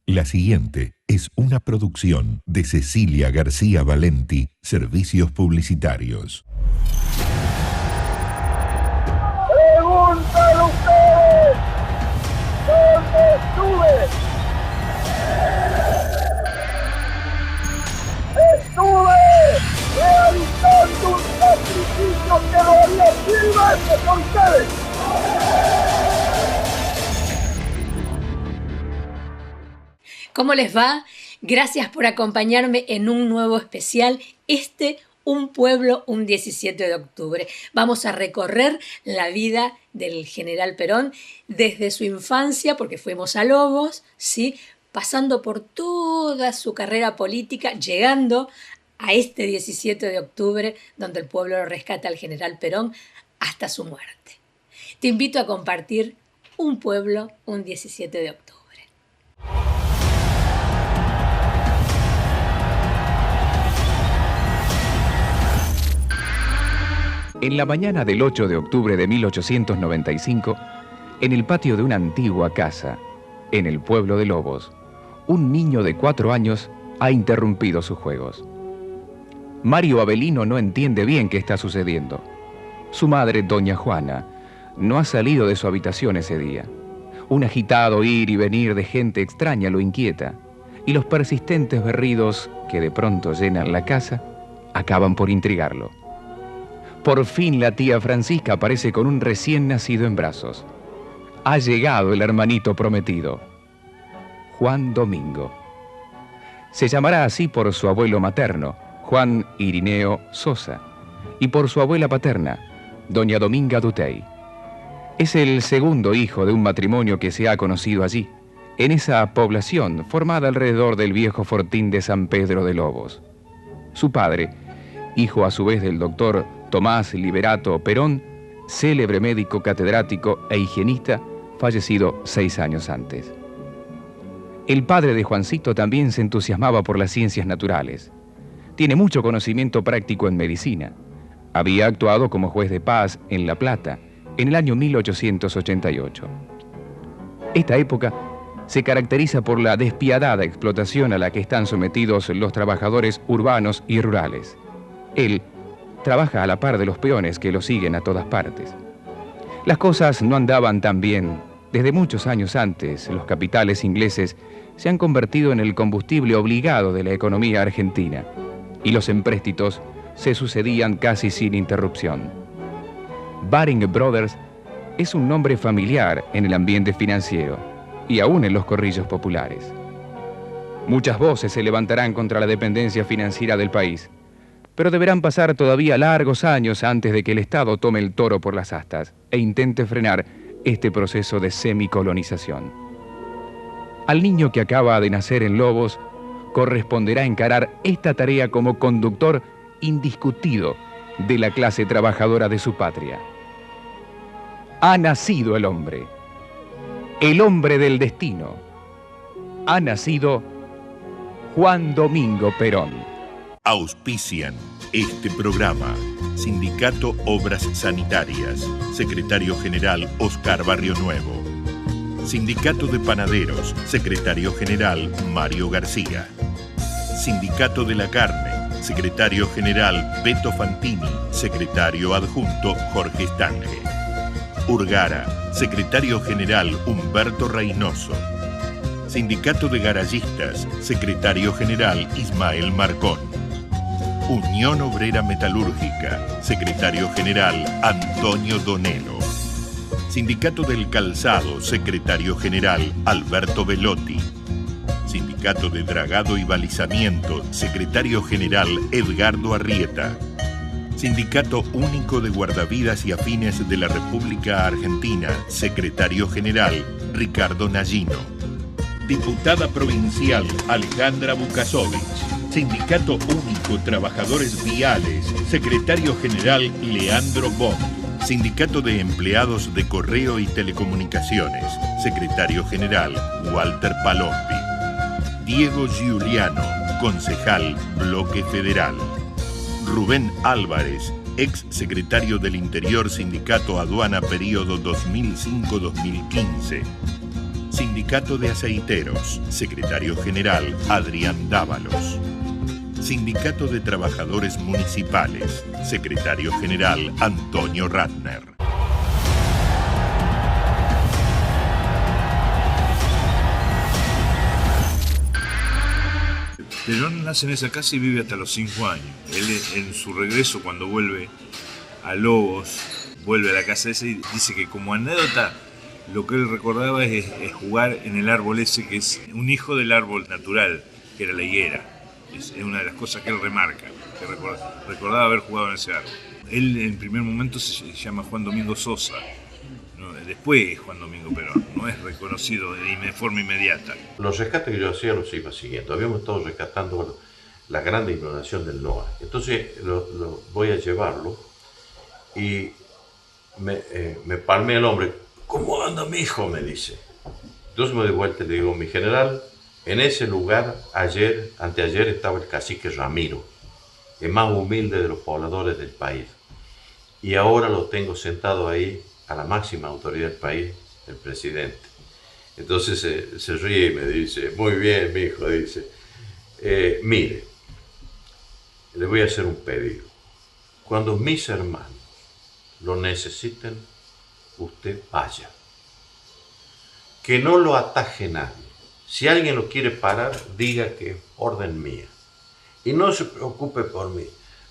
La siguiente es una producción de Cecilia García Valenti, Servicios Publicitarios. ¡Preguntan ustedes! ¿Dónde estuve? ¡Estuve realizando un sacrificio que lo haría 1000 veces por ustedes! ¿Cómo les va? Gracias por acompañarme en un nuevo especial, Un pueblo, un 17 de octubre. Vamos a recorrer la vida del general Perón desde su infancia, porque fuimos a Lobos, ¿sí? Pasando por toda su carrera política, llegando a este 17 de octubre, donde el pueblo lo rescata al general Perón, hasta su muerte. Te invito a compartir Un pueblo, un 17 de octubre. En la mañana del 8 de octubre de 1895, en el patio de una antigua casa, en el pueblo de Lobos, un niño de 4 años ha interrumpido sus juegos. Mario Avelino no entiende bien qué está sucediendo. Su madre, doña Juana, no ha salido de su habitación ese día. Un agitado ir y venir de gente extraña lo inquieta, y los persistentes berridos que de pronto llenan la casa acaban por intrigarlo. Por fin la tía Francisca aparece con un recién nacido en brazos. Ha llegado el hermanito prometido, Juan Domingo. Se llamará así por su abuelo materno, Juan Irineo Sosa, y por su abuela paterna, doña Dominga Dutey. Es el segundo hijo de un matrimonio que se ha conocido allí, en esa población formada alrededor del viejo fortín de San Pedro de Lobos. Su padre, hijo a su vez del doctor Tomás Liberato Perón, célebre médico catedrático e higienista, fallecido 6 años antes. El padre de Juancito también se entusiasmaba por las ciencias naturales. Tiene mucho conocimiento práctico en medicina. Había actuado como juez de paz en La Plata en el año 1888. Esta época se caracteriza por la despiadada explotación a la que están sometidos los trabajadores urbanos y rurales. Él trabaja a la par de los peones que lo siguen a todas partes. Las cosas no andaban tan bien. Desde muchos años antes, los capitales ingleses se han convertido en el combustible obligado de la economía argentina, y los empréstitos se sucedían casi sin interrupción. Baring Brothers es un nombre familiar en el ambiente financiero y aún en los corrillos populares. Muchas voces se levantarán contra la dependencia financiera del país, pero deberán pasar todavía largos años antes de que el Estado tome el toro por las astas e intente frenar este proceso de semicolonización. Al niño que acaba de nacer en Lobos corresponderá encarar esta tarea como conductor indiscutido de la clase trabajadora de su patria. Ha nacido el hombre del destino. Ha nacido Juan Domingo Perón. Auspician este programa Sindicato Obras Sanitarias, Secretario General Oscar Barrio Nuevo. Sindicato de Panaderos, Secretario General Mario García. Sindicato de la Carne, Secretario General Beto Fantini, Secretario Adjunto Jorge Stange. Urgara, Secretario General Humberto Reynoso. Sindicato de Garallistas, Secretario General Ismael Marcón. Unión Obrera Metalúrgica, Secretario General Antonio Donelo. Sindicato del Calzado, Secretario General Alberto Velotti. Sindicato de Dragado y Balizamiento, Secretario General Edgardo Arrieta. Sindicato Único de Guardavidas y Afines de la República Argentina, Secretario General Ricardo Nallino. Diputada Provincial Alejandra Bukasovich. Sindicato Único Trabajadores Viales, Secretario General Leandro Bond. Sindicato de Empleados de Correo y Telecomunicaciones, Secretario General Walter Palombi. Diego Giuliano, concejal Bloque Federal. Rubén Álvarez, ex secretario del Interior, Sindicato Aduana, período 2005-2015. Sindicato de Aceiteros, secretario general Adrián Dávalos. Sindicato de Trabajadores Municipales, secretario general Antonio Ratner. Perón nace en esa casa y vive hasta los 5 años. Él, en su regreso, cuando vuelve a Lobos, vuelve a la casa esa y dice que como anécdota lo que él recordaba es jugar en el árbol ese, que es un hijo del árbol natural, que era la higuera. Es una de las cosas que él remarca, que recordaba haber jugado en ese árbol. Él en primer momento se llama Juan Domingo Sosa, ¿no? Después es Juan Domingo Perón, no es reconocido de forma inmediata. Los rescates que yo hacía los iba siguiendo. Habíamos estado rescatando la gran inundación del NOA. Entonces voy a llevarlo y me palmé el hombre. ¿Cómo anda mi hijo?, me dice. Entonces me doy vuelta y le digo: mi general, en ese lugar anteayer estaba el cacique Ramiro, el más humilde de los pobladores del país. Y ahora lo tengo sentado ahí a la máxima autoridad del país, el presidente. Entonces se ríe y me dice: muy bien, mi hijo, dice, mire, le voy a hacer un pedido. Cuando mis hermanos lo necesiten, usted vaya. Que no lo ataje nadie. Si alguien lo quiere parar, diga que es orden mía. Y no se preocupe por mí.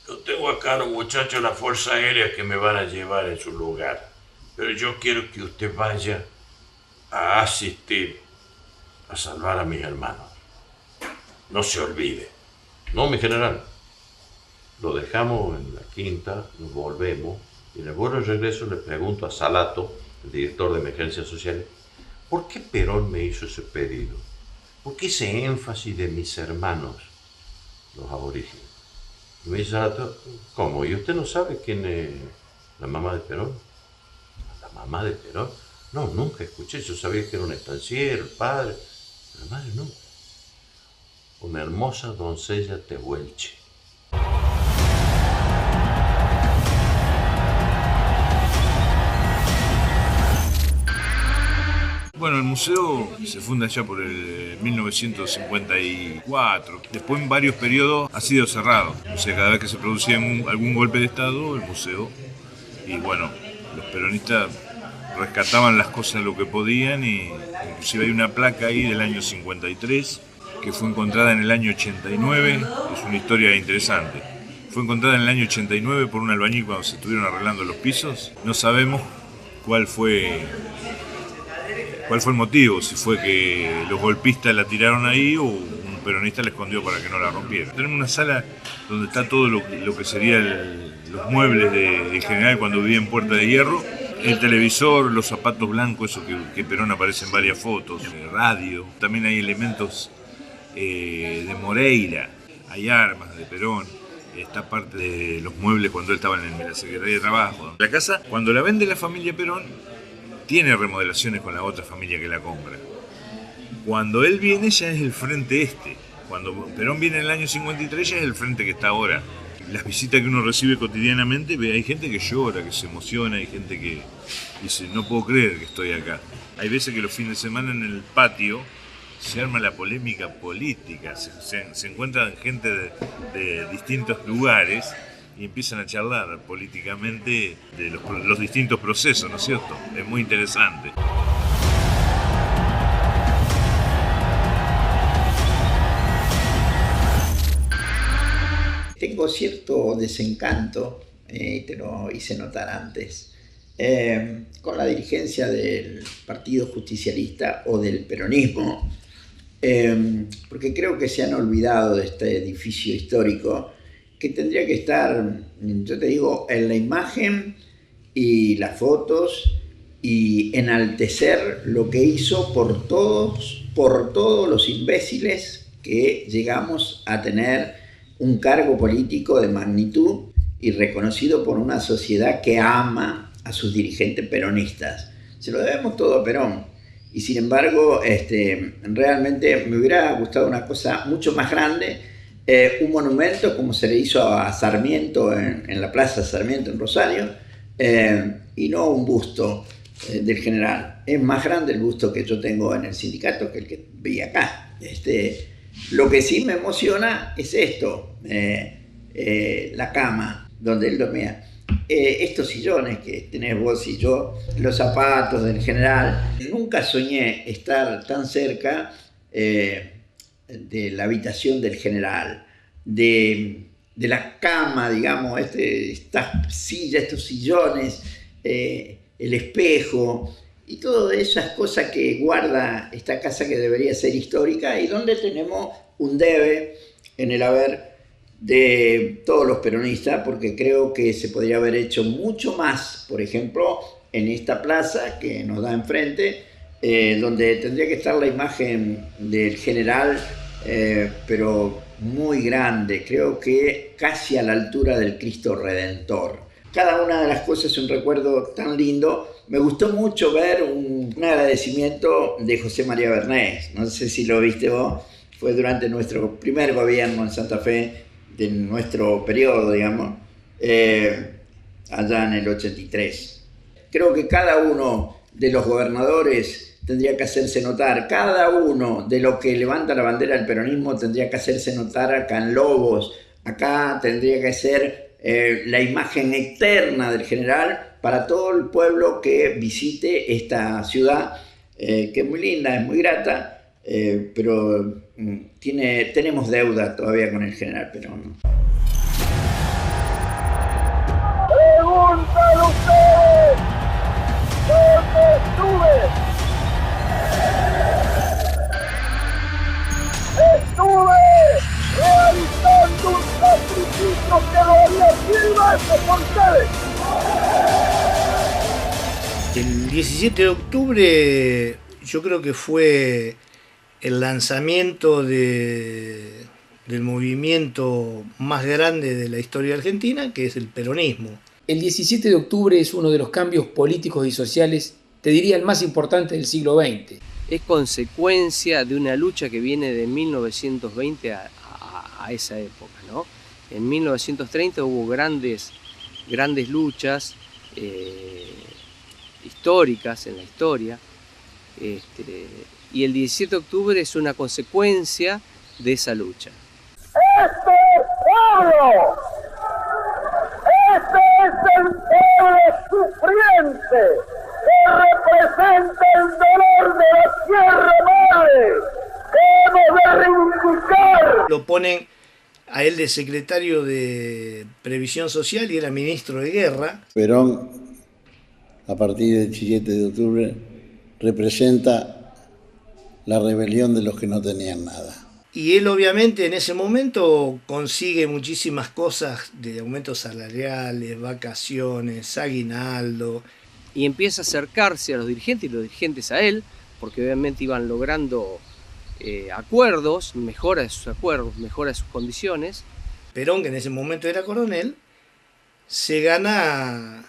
Yo tengo acá a los muchachos de la Fuerza Aérea que me van a llevar en su lugar. Pero yo quiero que usted vaya a asistir a salvar a mis hermanos. No se olvide. No, mi general. Lo dejamos en la quinta, nos volvemos. Y en el vuelo de regreso le pregunto a Salato, el director de Emergencias Sociales, ¿por qué Perón me hizo ese pedido? ¿Por qué ese énfasis de mis hermanos, los aborígenes? Y me dice Salato: ¿cómo? ¿Y usted no sabe quién es la mamá de Perón? ¿La mamá de Perón? No, nunca escuché. Yo sabía que era un estanciero, el padre. La madre no. Una hermosa doncella tehuelche. Bueno, el museo se funda ya por el 1954. Después, en varios periodos, ha sido cerrado. O sea, cada vez que se producía algún golpe de Estado, el museo. Y bueno, los peronistas rescataban las cosas lo que podían, y inclusive hay una placa ahí del año 53 que fue encontrada en el año 89. Es una historia interesante. Fue encontrada en el año 89 por un albañil cuando se estuvieron arreglando los pisos. No sabemos cuál fue el motivo, si fue que los golpistas la tiraron ahí o un peronista la escondió para que no la rompiera. Tenemos una sala donde está todo lo que serían los muebles del general cuando vivía en Puerta de Hierro, el televisor, los zapatos blancos, eso que Perón aparece en varias fotos, radio. También hay elementos de Moreira, hay armas de Perón. Está parte de los muebles cuando él estaba en la Secretaría de Trabajo. La casa, cuando la vende la familia Perón, tiene remodelaciones con la otra familia que la compra. Cuando él viene ya es el frente este. Cuando Perón viene en el año 53 ya es el frente que está ahora. Las visitas que uno recibe cotidianamente, hay gente que llora, que se emociona, hay gente que dice: no puedo creer que estoy acá. Hay veces que los fines de semana en el patio se arma la polémica política, se encuentran gente de distintos lugares y empiezan a charlar políticamente de los distintos procesos, ¿no es cierto? Es muy interesante. Tengo cierto desencanto, te lo hice notar antes, con la dirigencia del Partido Justicialista o del peronismo, porque creo que se han olvidado de este edificio histórico que tendría que estar, yo te digo, en la imagen y las fotos, y enaltecer lo que hizo por todos los imbéciles que llegamos a tener un cargo político de magnitud y reconocido por una sociedad que ama a sus dirigentes peronistas. Se lo debemos todo a Perón. Y sin embargo, realmente me hubiera gustado una cosa mucho más grande, un monumento como se le hizo a Sarmiento en la Plaza Sarmiento en Rosario, y no un busto del general. Es más grande el busto que yo tengo en el sindicato que el que vi acá. Lo que sí me emociona es esto, la cama donde él dormía. Estos sillones que tenés vos y yo, los zapatos del general. Nunca soñé estar tan cerca de la habitación del general, de la cama, digamos, estas sillas, estos sillones, el espejo y todas esas cosas que guarda esta casa que debería ser histórica y donde tenemos un debe en el haber de todos los peronistas, porque creo que se podría haber hecho mucho más, por ejemplo, en esta plaza que nos da enfrente, donde tendría que estar la imagen del general, pero muy grande, creo que casi a la altura del Cristo Redentor. Cada una de las cosas es un recuerdo tan lindo. Me gustó mucho ver un agradecimiento de José María Bernés, no sé si lo viste vos, fue durante nuestro primer gobierno en Santa Fe, de nuestro periodo, digamos, allá en el 83. Creo que cada uno de los gobernadores tendría que hacerse notar, cada uno de los que levanta la bandera del peronismo tendría que hacerse notar acá en Lobos, acá tendría que ser la imagen eterna del general para todo el pueblo que visite esta ciudad, que es muy linda, es muy grata, pero tenemos deuda todavía con el general Perón. ¡Pregúntale ustedes! ¿Dónde estuve? Estuve realizando un sacrificio que lo haría 1000 veces por ustedes. El 17 de octubre yo creo que fue el lanzamiento del movimiento más grande de la historia argentina, que es el peronismo. El 17 de octubre es uno de los cambios políticos y sociales, te diría el más importante del siglo XX. Es consecuencia de una lucha que viene de 1920 a esa época, ¿no? En 1930 hubo grandes luchas históricas en la historia, y el 17 de octubre es una consecuencia de esa lucha. ¡Este pueblo! ¡Este es el pueblo sufriente que representa el dolor de la tierra madre que hemos de reivindicar! Lo ponen a él de secretario de Previsión Social y era ministro de Guerra. Perón, a partir del 17 de octubre, representa la rebelión de los que no tenían nada. Y él obviamente en ese momento consigue muchísimas cosas de aumentos salariales, vacaciones, aguinaldo. Y empieza a acercarse a los dirigentes y los dirigentes a él, porque obviamente iban logrando acuerdos, mejora de sus acuerdos, mejora de sus condiciones. Perón, que en ese momento era coronel, se gana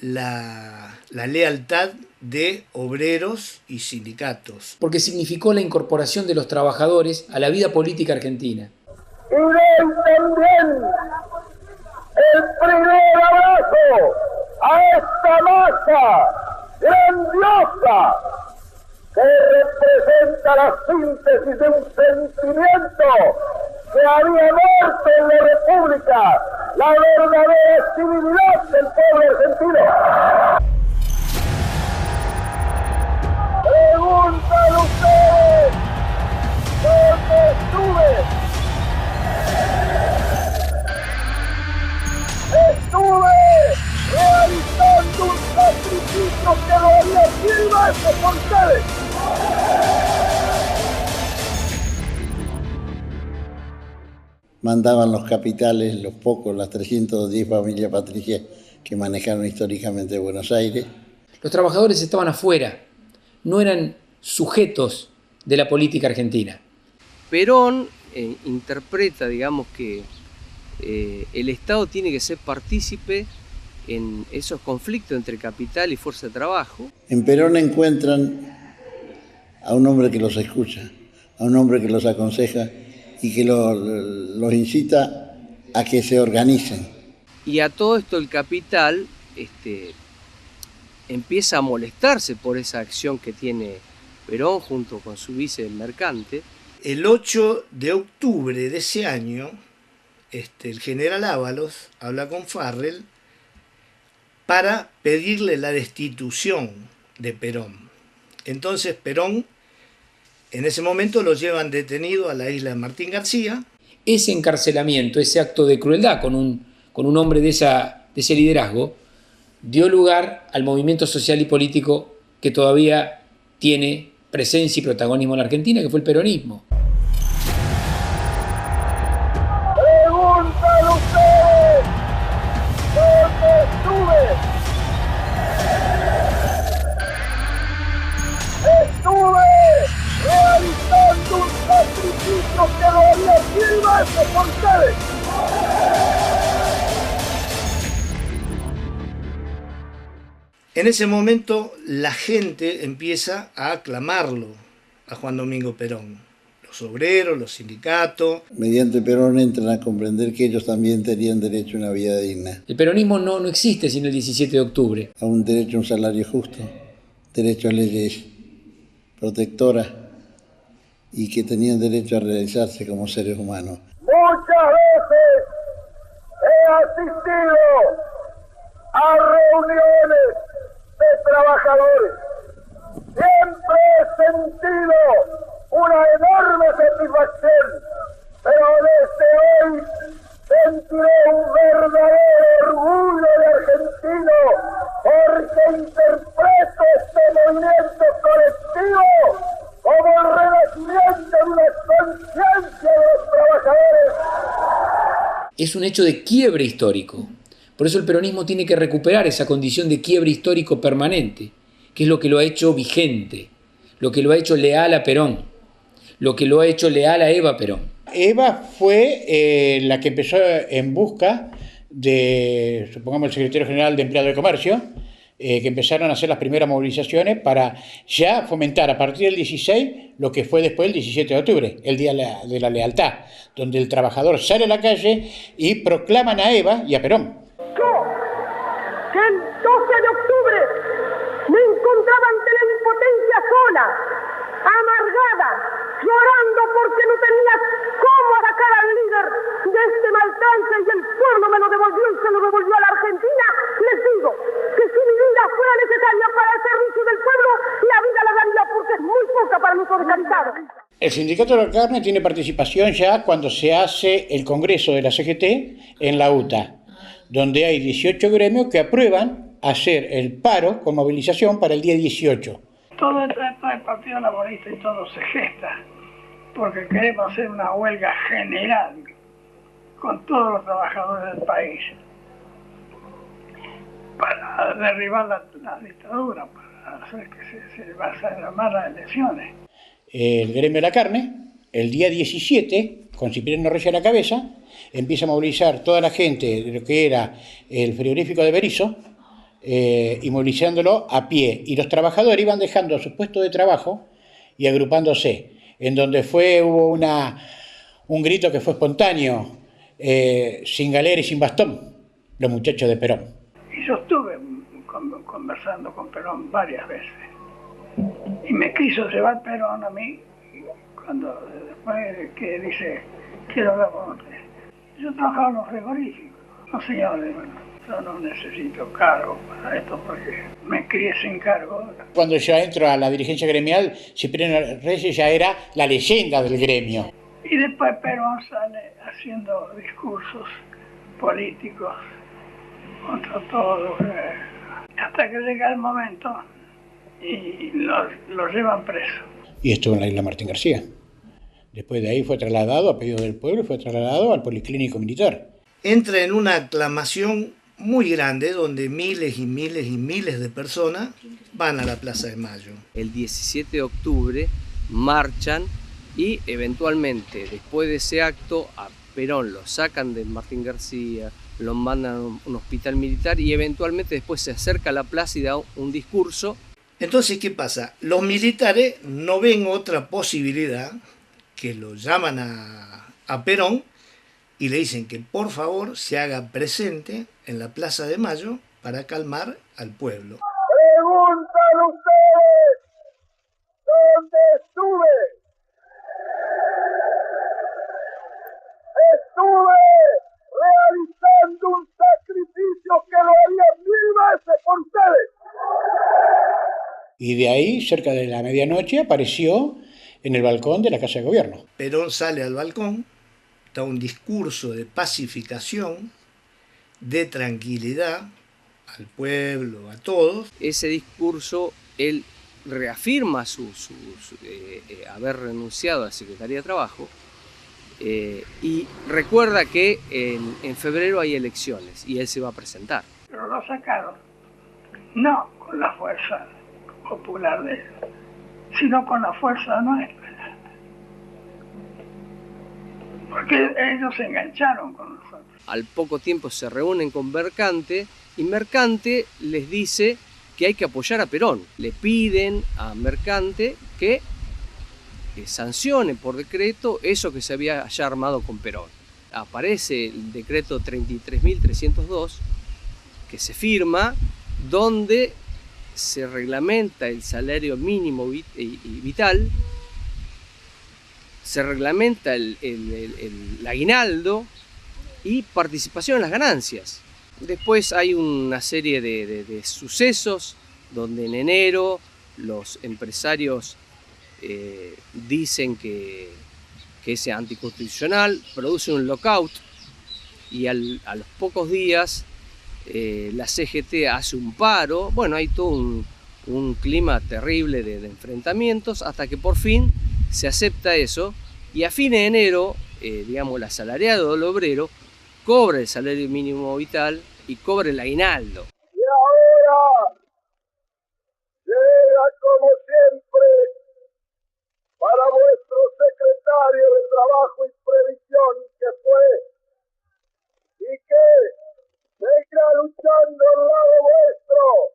la lealtad de obreros y sindicatos. Porque significó la incorporación de los trabajadores a la vida política argentina. Y den también el primer abrazo a esta masa grandiosa que representa la síntesis de un sentimiento que había muerto en la República, la verdadera civilidad del pueblo argentino. Pregúntale ustedes, ¿dónde estuve? Estuve realizando un sacrificio que lo haría 1000 veces por ustedes. Mandaban los capitales, los pocos, las 310 familias patricias que manejaron históricamente Buenos Aires. Los trabajadores estaban afuera, no eran sujetos de la política argentina. Perón interpreta, digamos, que el Estado tiene que ser partícipe en esos conflictos entre capital y fuerza de trabajo. En Perón encuentran a un hombre que los escucha, a un hombre que los aconseja y que los incita a que se organicen. Y a todo esto el capital empieza a molestarse por esa acción que tiene Perón junto con su vice mercante. El 8 de octubre de ese año, el general Ábalos habla con Farrell para pedirle la destitución de Perón. Entonces Perón, en ese momento lo llevan detenido a la isla de Martín García. Ese encarcelamiento, ese acto de crueldad con un hombre de ese liderazgo, dio lugar al movimiento social y político que todavía tiene presencia y protagonismo en la Argentina, que fue el peronismo. ¡Pregúntale ustedes! ¿Dónde estuve? Estuve realizando un sacrificio que lo haría 1000 veces por ustedes. En ese momento la gente empieza a aclamarlo a Juan Domingo Perón. Los obreros, los sindicatos. Mediante Perón entran a comprender que ellos también tenían derecho a una vida digna. El peronismo no existe sin el 17 de octubre. A un derecho a un salario justo, derecho a leyes protectoras y que tenían derecho a realizarse como seres humanos. Muchas veces he asistido a reuniones de trabajadores. Siempre he sentido una enorme satisfacción, pero desde hoy sentiré un verdadero orgullo de argentino porque interpreto este movimiento colectivo como el renacimiento de una conciencia de los trabajadores. Es un hecho de quiebre histórico. Por eso el peronismo tiene que recuperar esa condición de quiebre histórico permanente, que es lo que lo ha hecho vigente, lo que lo ha hecho leal a Perón, lo que lo ha hecho leal a Eva Perón. Eva fue la que empezó en busca de, supongamos, el secretario general de Empleado de Comercio, que empezaron a hacer las primeras movilizaciones para ya fomentar a partir del 16 lo que fue después el 17 de octubre, el Día de la Lealtad, donde el trabajador sale a la calle y proclaman a Eva y a Perón. Que el 12 de octubre me encontraba ante la impotencia sola, amargada, llorando porque no tenía cómo sacar al líder de este mal trance y el pueblo me lo devolvió y se lo devolvió a la Argentina. Les digo que si mi vida fuera necesaria para el servicio del pueblo, la vida la daría porque es muy poca para los organizados. El sindicato de la carne tiene participación ya cuando se hace el congreso de la CGT en la UTA, donde hay 18 gremios que aprueban hacer el paro con movilización para el día 18. Todo el Partido Laborista y todo se gesta, porque queremos hacer una huelga general con todos los trabajadores del país, para derribar la dictadura, para hacer que se vayan a más las elecciones. El gremio de la carne, el día 17, con Cipriano Reyes a la cabeza, empieza a movilizar toda la gente de lo que era el frigorífico de Berisso, y movilizándolo a pie. Y los trabajadores iban dejando sus puestos de trabajo y agrupándose, en donde hubo un grito que fue espontáneo, sin galera y sin bastón, los muchachos de Perón. Y yo estuve conversando con Perón varias veces. Y me quiso llevar Perón a mí, cuando después que dice, quiero hablar con usted. Yo trabajaba en los frigoríficos. No, señores, bueno, yo no necesito cargo para esto porque me crié sin cargo. Cuando yo entro a la dirigencia gremial, Cipriano Reyes ya era la leyenda del gremio. Y después Perón sale haciendo discursos políticos contra todo, hasta que llega el momento y lo llevan preso. Y estuvo en la isla Martín García. Después de ahí fue trasladado, a pedido del pueblo, fue trasladado al Policlínico Militar. Entra en una aclamación muy grande donde miles y miles y miles de personas van a la Plaza de Mayo. El 17 de octubre marchan y eventualmente después de ese acto a Perón lo sacan de Martín García, lo mandan a un hospital militar y eventualmente después se acerca a la plaza y da un discurso. Entonces, ¿qué pasa? Los militares no ven otra posibilidad que lo llaman a Perón y le dicen que por favor se haga presente en la Plaza de Mayo para calmar al pueblo. preguntan ustedes dónde estuve. Estuve realizando un sacrificio que lo haría 1000 veces por ustedes. Y de ahí, cerca de la medianoche, apareció en el balcón de la Casa de Gobierno. Perón sale al balcón, da un discurso de pacificación, de tranquilidad al pueblo, a todos. Ese discurso, él reafirma haber renunciado a la Secretaría de Trabajo y recuerda que en febrero hay elecciones y él se va a presentar. Pero lo sacaron, no con la fuerza popular de él, sino con la fuerza nuestra. Porque ellos se engancharon con nosotros. Al poco tiempo se reúnen con Mercante y Mercante les dice que hay que apoyar a Perón. Le piden a Mercante que sancione por decreto eso que se había ya armado con Perón. Aparece el decreto 33.302 que se firma, donde se reglamenta el salario mínimo vital, se reglamenta el aguinaldo y participación en las ganancias. Después hay una serie de sucesos donde en enero los empresarios dicen que es anticonstitucional, producen un lockout y a los pocos días la CGT hace un paro. Bueno, hay todo un clima terrible de enfrentamientos hasta que por fin se acepta eso y a fin de enero, el asalariado del obrero cobra el salario mínimo vital y cobra el aguinaldo. Y ahora llega como siempre para vuestro secretario de Trabajo y Previsión que fue y que seguirá luchando al lado vuestro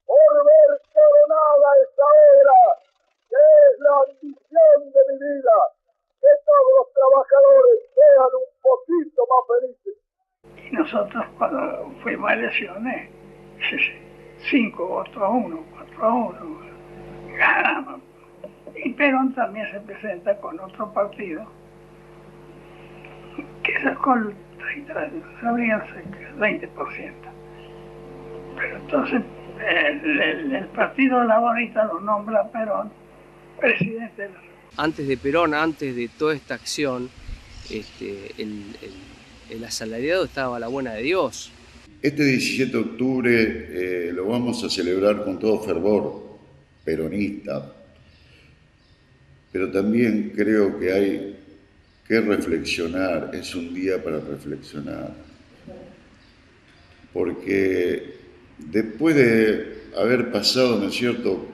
por ver coronada esta obra que es la ambición de mi vida, que todos los trabajadores sean un poquito más felices. Y nosotros cuando fuimos a elecciones, 5 votos a 1, 4 a 1, ganamos. Y Perón también se presenta con otro partido que sacó el 20%. Pero entonces el Partido Laborista lo nombra a Perón presidente de la República. Antes de Perón, antes de toda esta acción, el asalariado estaba a la buena de Dios. Este 17 de octubre lo vamos a celebrar con todo fervor peronista, pero también creo que hay que reflexionar, es un día para reflexionar, porque después de haber pasado, ¿no es cierto?,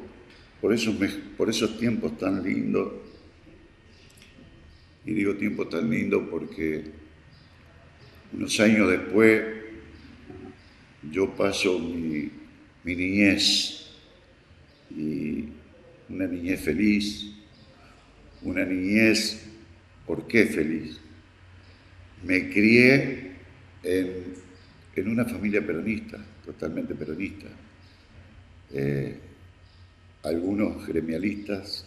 por esos tiempos tan lindos, y digo tiempos tan lindos porque unos años después yo paso mi niñez, y una niñez feliz, una niñez, ¿por qué feliz? Me crié en una familia peronista, totalmente peronista. Algunos gremialistas,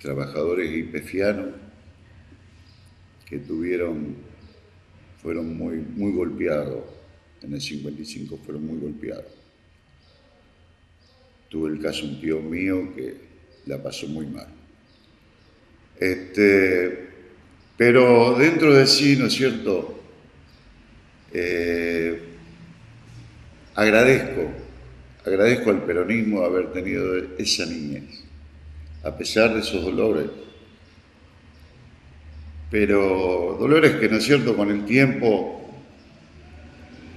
trabajadores ypefianos que fueron muy golpeados, en el 55 fueron muy golpeados. Tuve el caso de un tío mío que la pasó muy mal. Pero dentro de sí, ¿no es cierto?, agradezco al peronismo haber tenido esa niñez, a pesar de esos dolores. Pero dolores que, ¿no es cierto?, con el tiempo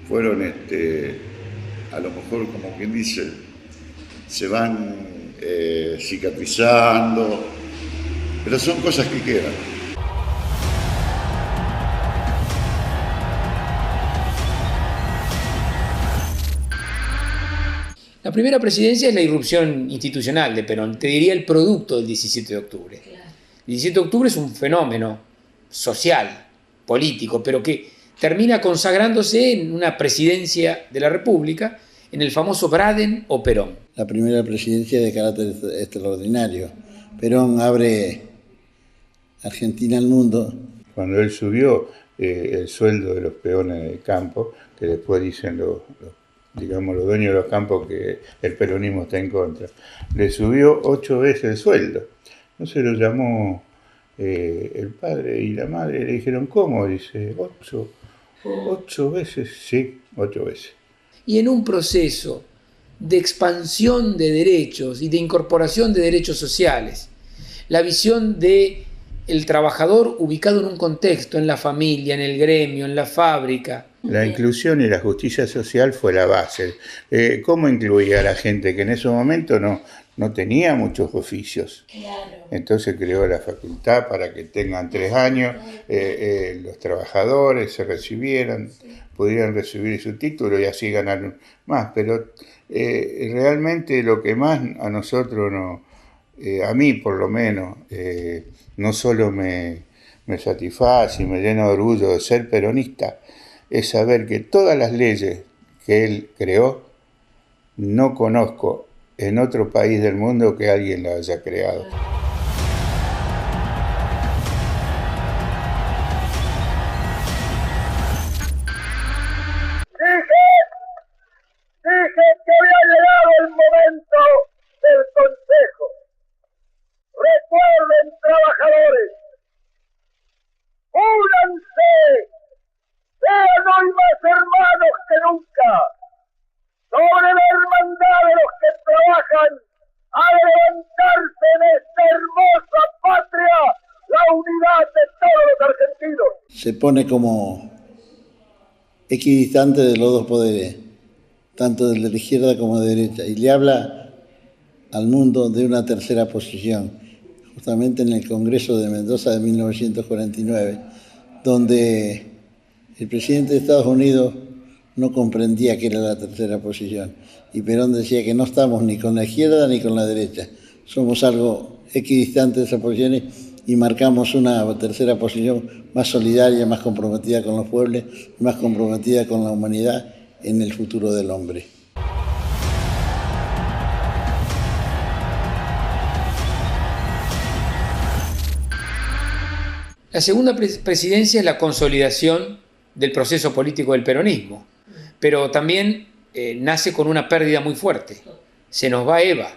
fueron, a lo mejor, como quien dice, se van cicatrizando, pero son cosas que quedan. La primera presidencia es la irrupción institucional de Perón, te diría el producto del 17 de octubre. El 17 de octubre es un fenómeno social, político, pero que termina consagrándose en una presidencia de la República, en el famoso Braden o Perón. La primera presidencia de carácter extraordinario. Perón abre Argentina al mundo. Cuando él subió el sueldo de los peones de campo, que después dicen los dueños de los campos que el peronismo está en contra, le subió 8 veces el sueldo. Entonces lo llamó el padre y la madre, le dijeron, ¿cómo? Dice, 8 veces, sí, 8 veces. Y en un proceso de expansión de derechos y de incorporación de derechos sociales, la visión de el trabajador ubicado en un contexto, en la familia, en el gremio, en la fábrica. La inclusión y la justicia social fue la base. ¿Cómo incluía a la gente que en ese momento no tenía muchos oficios? Entonces creó la facultad para que tengan 3 años, los trabajadores se recibieran, pudieran recibir su título y así ganar más. Pero realmente lo que más a nosotros, a mí por lo menos, no solo me satisface y me llena de orgullo de ser peronista, es saber que todas las leyes que él creó, no conozco en otro país del mundo que alguien las haya creado. Dije que había llegado el momento del consejo. Recuerden, trabajadores, únanse, sean hoy más hermanos que nunca. Sobre la hermandad de los que trabajan a levantarse en esta hermosa patria la unidad de todos los argentinos. Se pone como equidistante de los dos poderes, tanto de la izquierda como de la derecha, y le habla al mundo de una tercera posición, justamente en el Congreso de Mendoza de 1949, donde el presidente de Estados Unidos no comprendía que era la tercera posición, y Perón decía que no estamos ni con la izquierda ni con la derecha, somos algo equidistantes de esas posiciones y marcamos una tercera posición más solidaria, más comprometida con los pueblos, más comprometida con la humanidad en el futuro del hombre. La segunda presidencia es la consolidación del proceso político del peronismo, pero también nace con una pérdida muy fuerte. Se nos va Eva,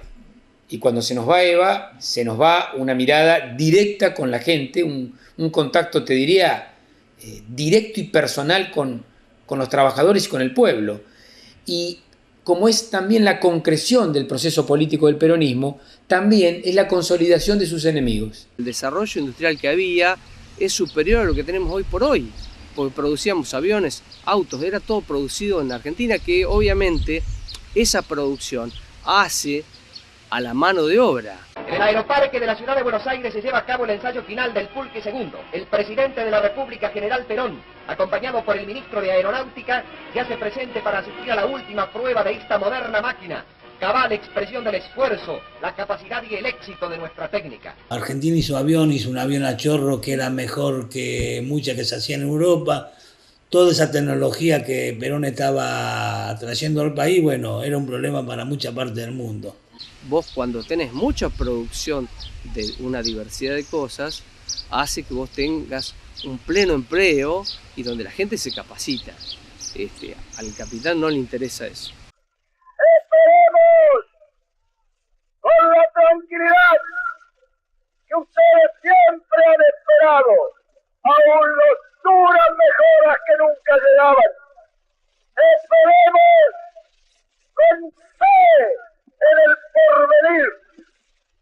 y cuando se nos va Eva, se nos va una mirada directa con la gente, un contacto, te diría, directo y personal con los trabajadores y con el pueblo. Y como es también la concreción del proceso político del peronismo, también es la consolidación de sus enemigos. El desarrollo industrial que había es superior a lo que tenemos hoy por hoy, porque producíamos aviones, autos, era todo producido en Argentina, que obviamente esa producción hace a la mano de obra. En el Aeroparque de la Ciudad de Buenos Aires se lleva a cabo el ensayo final del Pulque II. El presidente de la República, General Perón, acompañado por el ministro de Aeronáutica, se hace presente para asistir a la última prueba de esta moderna máquina, cabal expresión del esfuerzo, la capacidad y el éxito de nuestra técnica. Argentina hizo un avión a chorro que era mejor que muchas que se hacían en Europa. Toda esa tecnología que Perón estaba trayendo al país, bueno, era un problema para mucha parte del mundo. Vos cuando tenés mucha producción de una diversidad de cosas, hace que vos tengas un pleno empleo y donde la gente se capacita. Al capitán no le interesa eso. Esperemos con la tranquilidad que ustedes siempre han esperado, aún los duras mejoras que nunca llegaban. Esperemos con fe en el porvenir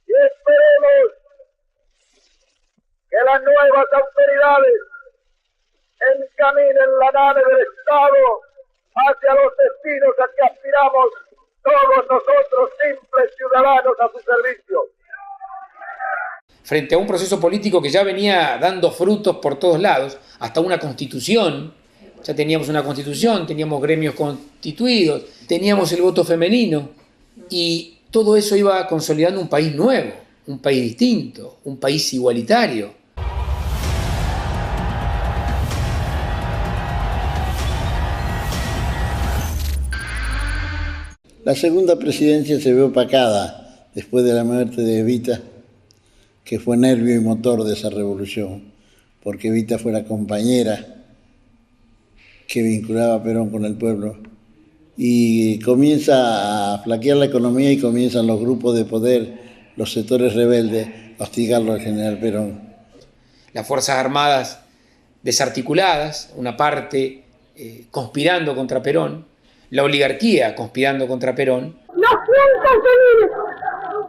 y esperemos que las nuevas autoridades encaminen la nave del Estado hacia los destinos a que aspiramos todos nosotros, simples ciudadanos, a su servicio. Frente a un proceso político que ya venía dando frutos por todos lados, hasta una constitución, ya teníamos una constitución, teníamos gremios constituidos, teníamos el voto femenino, y todo eso iba consolidando un país nuevo, un país distinto, un país igualitario. La segunda presidencia se ve opacada después de la muerte de Evita, que fue nervio y motor de esa revolución, porque Evita fue la compañera que vinculaba a Perón con el pueblo. Y comienza a flaquear la economía y comienzan los grupos de poder, los sectores rebeldes, a hostigarlo al general Perón. Las Fuerzas Armadas desarticuladas, una parte conspirando contra Perón, la oligarquía conspirando contra Perón. ¡No sientan civiles!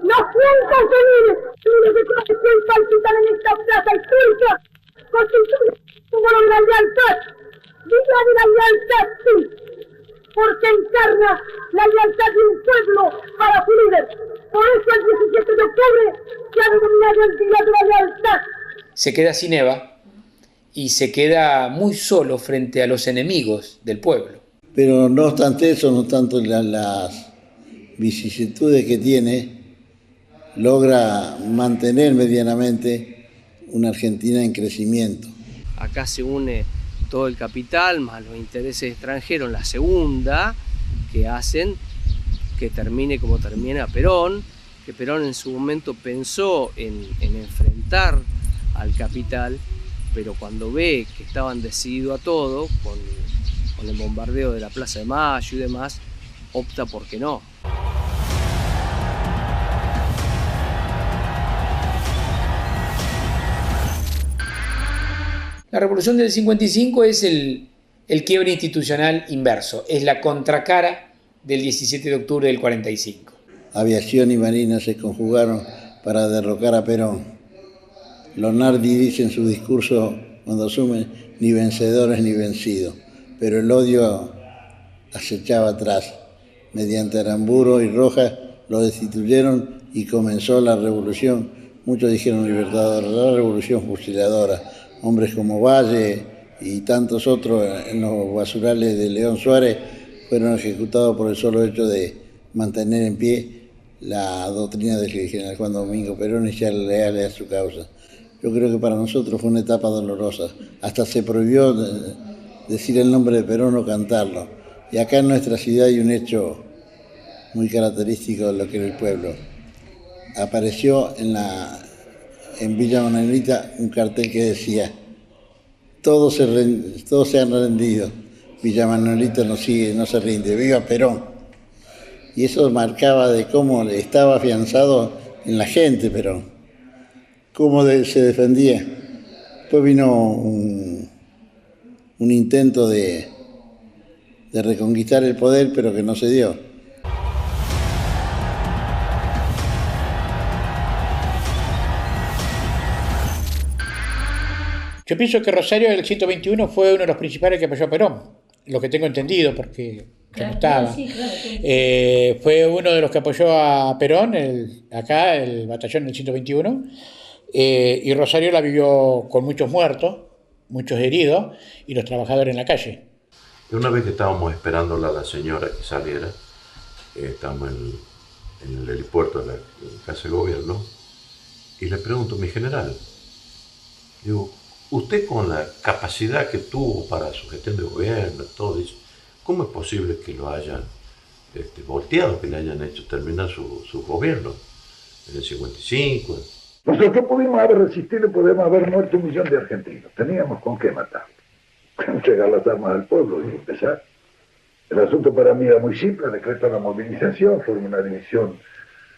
¡No sientan civiles! Miles de corazones palpitan en esta plaza histórica, constituye un símbolo de la lealtad. Día de la lealtad, sí, porque encarna la lealtad de un pueblo para su líder. Por eso el 17 de octubre se ha denominado el Día de la Lealtad. Se queda sin Eva y se queda muy solo frente a los enemigos del pueblo. Pero no obstante eso, no tanto las vicisitudes que tiene, logra mantener medianamente una Argentina en crecimiento. Acá se une todo el capital más los intereses extranjeros en la segunda, que hacen que termine como termina Perón, que Perón en su momento pensó en enfrentar al capital, pero cuando ve que estaban decididos a todo, con el bombardeo de la Plaza de Mayo y demás, opta por que no. La revolución del 55 es el quiebre institucional inverso, es la contracara del 17 de octubre del 45. Aviación y marina se conjugaron para derrocar a Perón. Lonardi dice en su discurso cuando asume, ni vencedores ni vencidos, pero el odio acechaba atrás. Mediante Aramburu y Rojas lo destituyeron y comenzó la revolución. Muchos dijeron libertadora, la revolución fusiladora. Hombres como Valle y tantos otros en los basurales de León Suárez fueron ejecutados por el solo hecho de mantener en pie la doctrina del general Juan Domingo Perón y ser leales a su causa. Yo creo que para nosotros fue una etapa dolorosa. Hasta se prohibió decir el nombre de Perón o cantarlo. Y acá en nuestra ciudad hay un hecho muy característico de lo que era el pueblo. Apareció en Villa Manuelita un cartel que decía: todos se han rendido, Villa Manuelita no se rinde, viva Perón. Y eso marcaba de cómo estaba afianzado en la gente Perón, cómo se defendía. Después vino un intento de reconquistar el poder, pero que no se dio. Yo pienso que Rosario del 121 fue uno de los principales que apoyó a Perón, lo que tengo entendido, porque yo no estaba. Sí, claro. Fue uno de los que apoyó a Perón, el batallón del 121, y Rosario la vivió con muchos muertos, muchos heridos, y los trabajadores en la calle. Y una vez que estábamos esperándola a la señora que saliera, estábamos en el helipuerto de la Casa de Gobierno, y le pregunto, mi general, digo, usted con la capacidad que tuvo para su gestión de gobierno, todo eso, ¿cómo es posible que lo hayan volteado, que le hayan hecho terminar su gobierno en el 55? Nosotros pudimos haber resistido y podemos haber muerto 1 millón de argentinos. Teníamos con qué matar. Entregar las armas al pueblo y empezar. El asunto para mí era muy simple, decreto la movilización, formé una división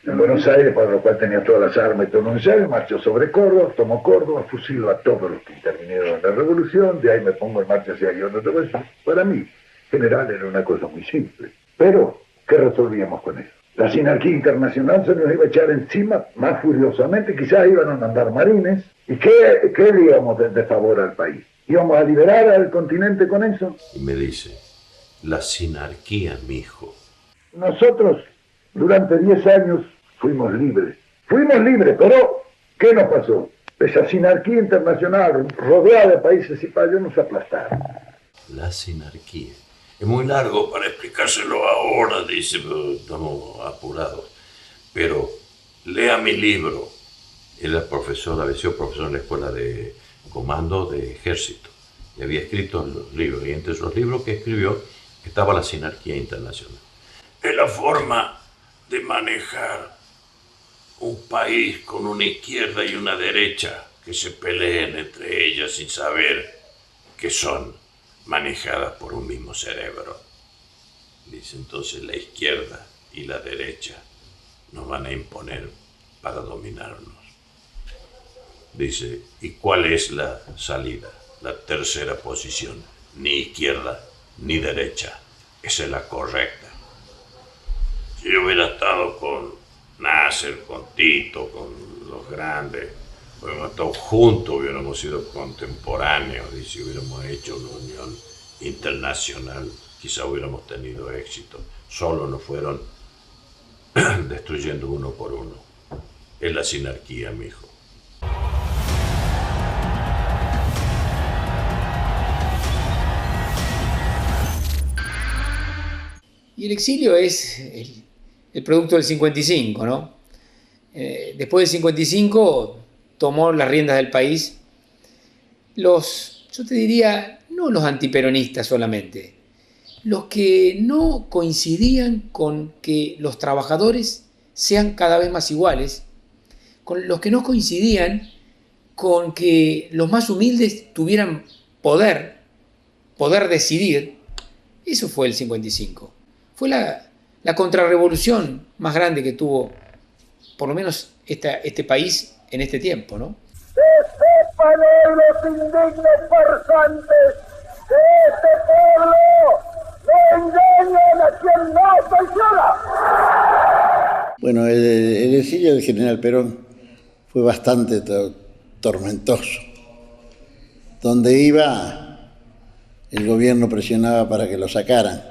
en Buenos Aires, para lo cual tenía todas las armas y todo lo necesario, marchó sobre Córdoba, tomó Córdoba, fusiló a todos los que intervinieron en la revolución, de ahí me pongo en marcha hacia Guión de Revolución. Para mí, general, era una cosa muy simple. Pero, ¿qué resolvíamos con eso? La sinarquía internacional se nos iba a echar encima más furiosamente, quizás iban a mandar marines. ¿Y qué le íbamos de favor al país? ¿Íbamos a liberar al continente con eso? Y me dice, la sinarquía, mijo. Nosotros, durante 10 años, fuimos libres. Fuimos libres, pero ¿qué nos pasó? Esa sinarquía internacional, rodeada de países y países, nos aplastaron. La sinarquía. Es muy largo para explicárselo ahora, dice, pero estamos apurados. Pero lea mi libro. Él era profesor, había sido profesor en la escuela de comando de ejército. Y había escrito los libros. Y entre los libros que escribió estaba La sinarquía internacional. es la forma de manejar un país con una izquierda y una derecha que se peleen entre ellas sin saber que son manejadas por un mismo cerebro. Dice, entonces la izquierda y la derecha nos van a imponer para dominarnos. Dice, ¿y cuál es la salida? La tercera posición, ni izquierda ni derecha, esa es la correcta. Si yo hubiera estado con Nasser, con Tito, con los grandes, hubiéramos estado juntos, hubiéramos sido contemporáneos, y si hubiéramos hecho una unión internacional, quizá hubiéramos tenido éxito. Solo nos fueron destruyendo uno por uno. Es la sinarquía, mijo. Y el exilio es el producto del 55, ¿no? Después del 55 tomó las riendas del país yo te diría, no los antiperonistas solamente, los que no coincidían con que los trabajadores sean cada vez más iguales, con los que no coincidían con que los más humildes tuvieran poder decidir. Eso fue el 55. Fue la contrarrevolución más grande que tuvo, por lo menos, este país en este tiempo, ¿no? ¡Que sepan los indignos farsantes que este pueblo no engañan a quien no traiciona! Bueno, el exilio del general Perón fue bastante tormentoso. Donde iba, el gobierno presionaba para que lo sacaran.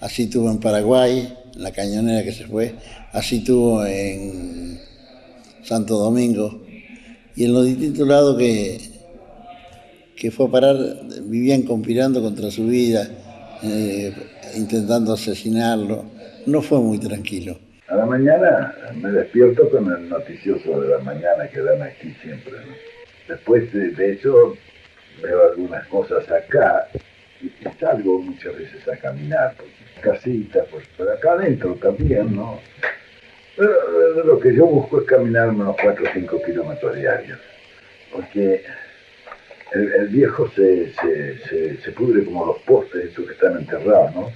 Así tuvo en Paraguay, en la cañonera que se fue, así tuvo en Santo Domingo, y en los distintos lados que fue a parar, vivían conspirando contra su vida, intentando asesinarlo. No fue muy tranquilo. A la mañana me despierto con el noticioso de la mañana que dan aquí siempre, ¿no? Después de eso veo algunas cosas acá y salgo muchas veces a caminar por casitas, por acá adentro también, ¿no? Pero lo que yo busco es caminar unos 4 o 5 kilómetros diarios, porque el viejo se pudre como los postes, esos que están enterrados, ¿no?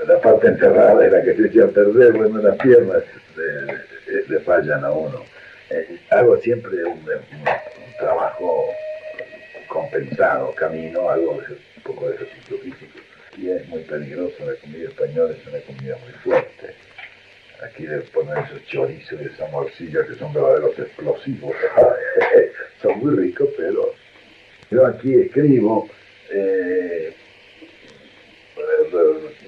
La parte enterrada es la que se echa a perder, bueno, las piernas le fallan a uno. Hago siempre un trabajo compensado, camino, hago un poco de ejercicio físico. Y es muy peligroso, la comida española es una comida muy fuerte. Aquí le ponen esos chorizos y esas morcillas que son verdaderos explosivos. Son muy ricos, pero yo aquí escribo,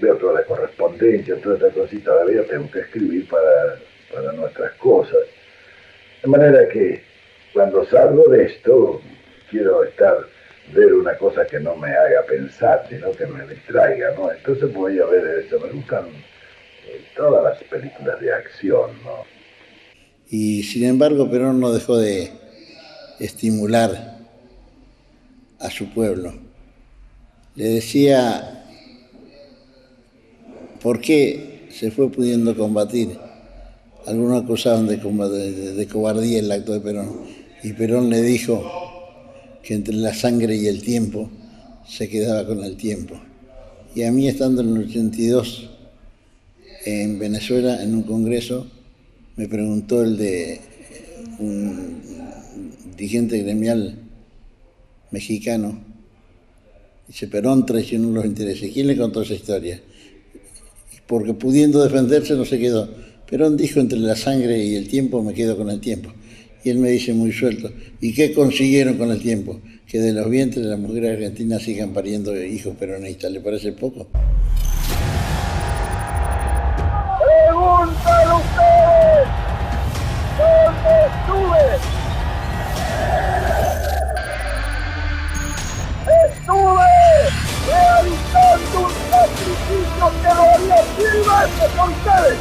veo toda la correspondencia, toda esta cosita, todavía tengo que escribir para nuestras cosas. De manera que cuando salgo de esto, quiero ver una cosa que no me haga pensar, sino que me distraiga, ¿no? Entonces voy a ver eso. Me gustan todas las películas de acción, ¿no? Y sin embargo, Perón no dejó de estimular a su pueblo. Le decía por qué se fue pudiendo combatir. Algunos acusaban de cobardía el acto de Perón. Y Perón le dijo que entre la sangre y el tiempo se quedaba con el tiempo. Y a mí, estando en el 82 en Venezuela, en un congreso, me preguntó un dirigente gremial mexicano, dice, Perón traicionó los intereses. ¿Quién le contó esa historia? Porque pudiendo defenderse no se quedó. Perón dijo, entre la sangre y el tiempo me quedo con el tiempo. Y él me dice muy suelto, ¿y qué consiguieron con el tiempo? Que de los vientres de las mujeres argentinas sigan pariendo hijos peronistas. ¿Le parece poco? ¡Preguntan ustedes! ¿Dónde estuve? Estuve realizando un sacrificio que lo haría 1000 veces por ustedes.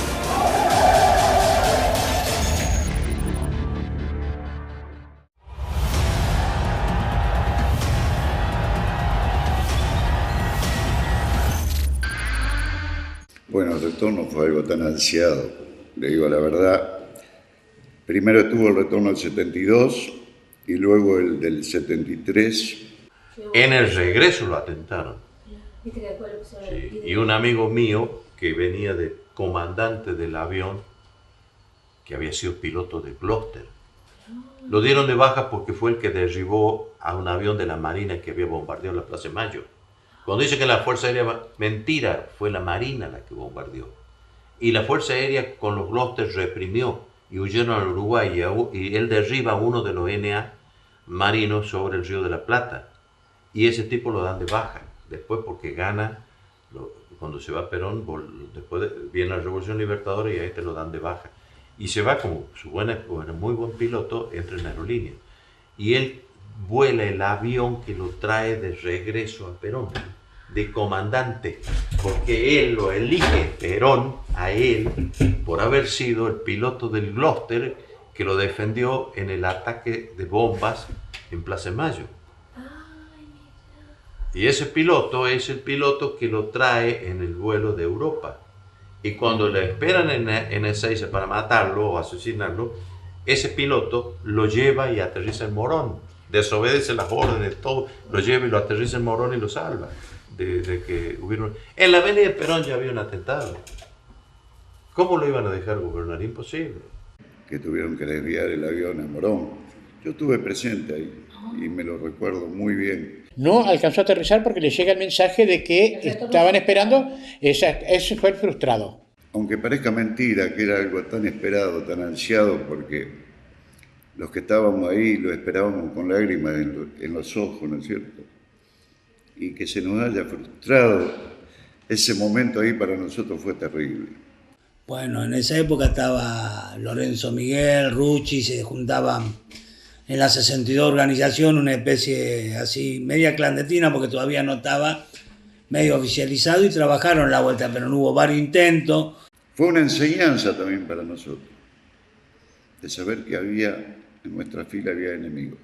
Bueno, el retorno fue algo tan ansiado, le digo la verdad. Primero estuvo el retorno del 72 y luego el del 73. En el regreso lo atentaron. Sí, y un amigo mío que venía de comandante del avión, que había sido piloto de Gloster, lo dieron de baja porque fue el que derribó a un avión de la Marina que había bombardeado la Plaza de Mayo. Cuando dice que la Fuerza Aérea, mentira, fue la Marina la que bombardeó. Y la Fuerza Aérea con los Gloster reprimió y huyeron al Uruguay y él derriba a uno de los NA marinos sobre el Río de la Plata. Y ese tipo lo dan de baja. Después porque gana, cuando se va Perón, después viene la Revolución Libertadora y ahí te lo dan de baja. Y se va como muy buen piloto, entra en aerolínea. Y él vuela el avión que lo trae de regreso a Perón, de comandante, porque él lo elige, Perón, a él, por haber sido el piloto del Gloster que lo defendió en el ataque de bombas en Plaza de Mayo. Y ese piloto es el piloto que lo trae en el vuelo de Europa. Y cuando le esperan en Ezeiza para matarlo o asesinarlo, ese piloto lo lleva y aterriza en Morón. Desobedece las órdenes, todo, lo lleva y lo aterriza en Morón y lo salva. De que hubieron... En la avenida Perón ya había un atentado. ¿Cómo lo iban a dejar gobernar? Imposible. Que tuvieron que desviar el avión a Morón. Yo estuve presente ahí y me lo recuerdo muy bien. No alcanzó a aterrizar porque le llega el mensaje de que estaban esperando, ese fue el frustrado. Aunque parezca mentira que era algo tan esperado, tan ansiado, porque los que estábamos ahí lo esperábamos con lágrimas en los ojos, ¿no es cierto? Y que se nos haya frustrado, ese momento ahí para nosotros fue terrible. Bueno, en esa época estaba Lorenzo Miguel, Rucci, se juntaban en la 62 organización, una especie así media clandestina porque todavía no estaba medio oficializado y trabajaron la vuelta, pero no hubo varios intentos. Fue una enseñanza también para nosotros, de saber que en nuestra fila había enemigos.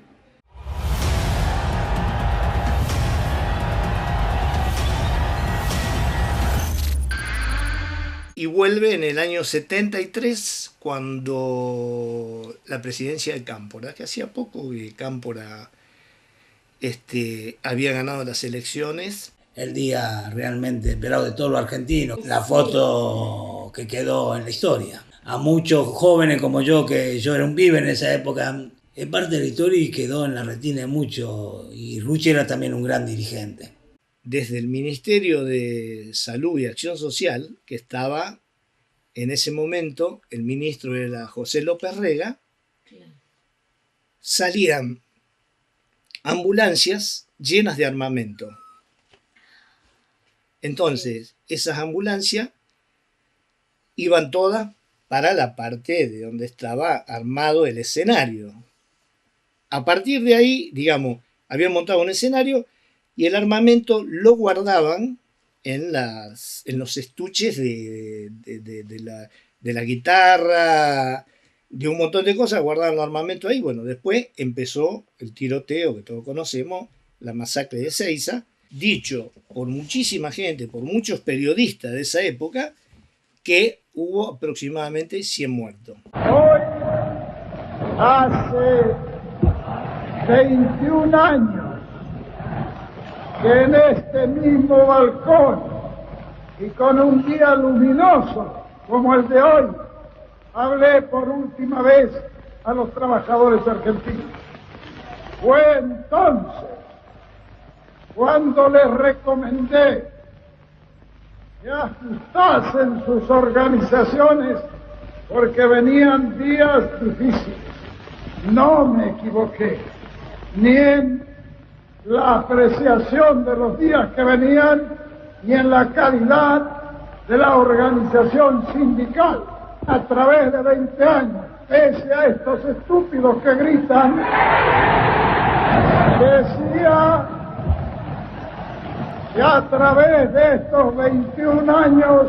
Y vuelve en el año 73, cuando la presidencia de Cámpora, que hacía poco que Cámpora había ganado las elecciones. El día realmente esperado de todos los argentinos, la foto que quedó en la historia. A muchos jóvenes como yo, que yo era un pibe en esa época, es parte de la historia y quedó en la retina de muchos. Y Rucci era también un gran dirigente. Desde el Ministerio de Salud y Acción Social, que estaba en ese momento, el ministro era José López Rega, salían ambulancias llenas de armamento. Entonces, esas ambulancias iban todas para la parte de donde estaba armado el escenario. A partir de ahí, digamos, habían montado un escenario y el armamento lo guardaban en los estuches de la guitarra, de un montón de cosas, guardaban el armamento ahí. Bueno, después empezó el tiroteo que todos conocemos, la masacre de Ezeiza, dicho por muchísima gente, por muchos periodistas de esa época, que hubo aproximadamente 100 muertos. Hoy, hace 21 años, que en este mismo balcón y con un día luminoso como el de hoy, hablé por última vez a los trabajadores argentinos. Fue entonces cuando les recomendé que ajustasen sus organizaciones porque venían días difíciles. No me equivoqué, ni en la apreciación de los días que venían, ni en la calidad de la organización sindical. A través de 20 años, pese a estos estúpidos que gritan, decía que a través de estos 21 años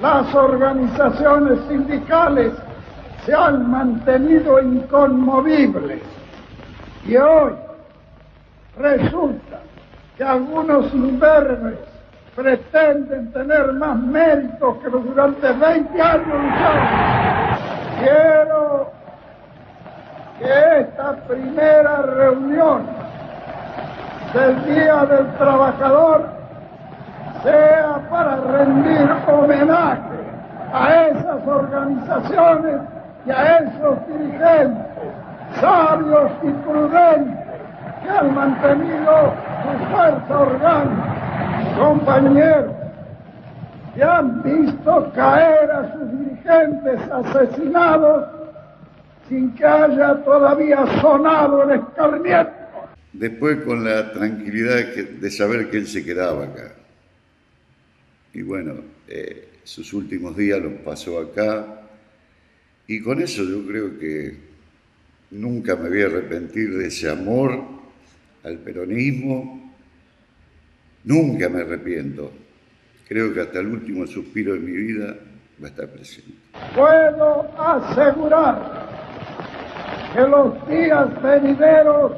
las organizaciones sindicales se han mantenido inconmovibles. Y hoy resulta que algunos imberbes pretenden tener más méritos que los durante 20 años lucharon. Quiero que esta primera reunión del Día del Trabajador sea para rendir homenaje a esas organizaciones y a esos dirigentes sabios y prudentes que han mantenido su fuerza orgánica, compañeros, que han visto caer a sus dirigentes asesinados sin que haya todavía sonado el escarmiento. Después con la tranquilidad de saber que él se quedaba acá. Y bueno, sus últimos días los pasó acá. Y con eso yo creo que nunca me voy a arrepentir de ese amor al peronismo. Nunca me arrepiento. Creo que hasta el último suspiro de mi vida va a estar presente. Puedo asegurar que los días venideros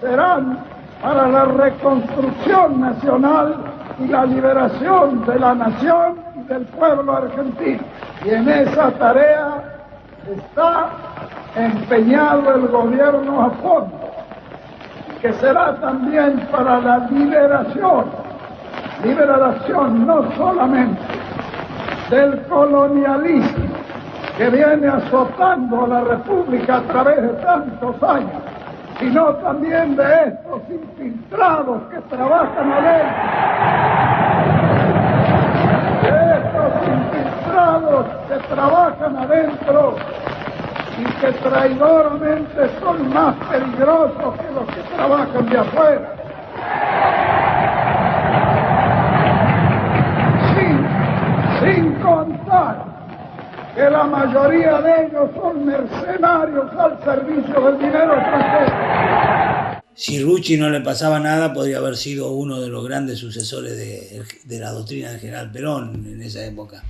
serán para la reconstrucción nacional y la liberación de la nación y del pueblo argentino. Y en esa tarea está empeñado el gobierno a fondo, que será también para la liberación no solamente del colonialismo que viene azotando a la República a través de tantos años, sino también de estos infiltrados que trabajan adentro, y que traidoramente son más peligrosos que los que trabajan de afuera. Sin contar que la mayoría de ellos son mercenarios al servicio del dinero extranjero. Si Rucci no le pasaba nada, podría haber sido uno de los grandes sucesores de la doctrina del general Perón en esa época.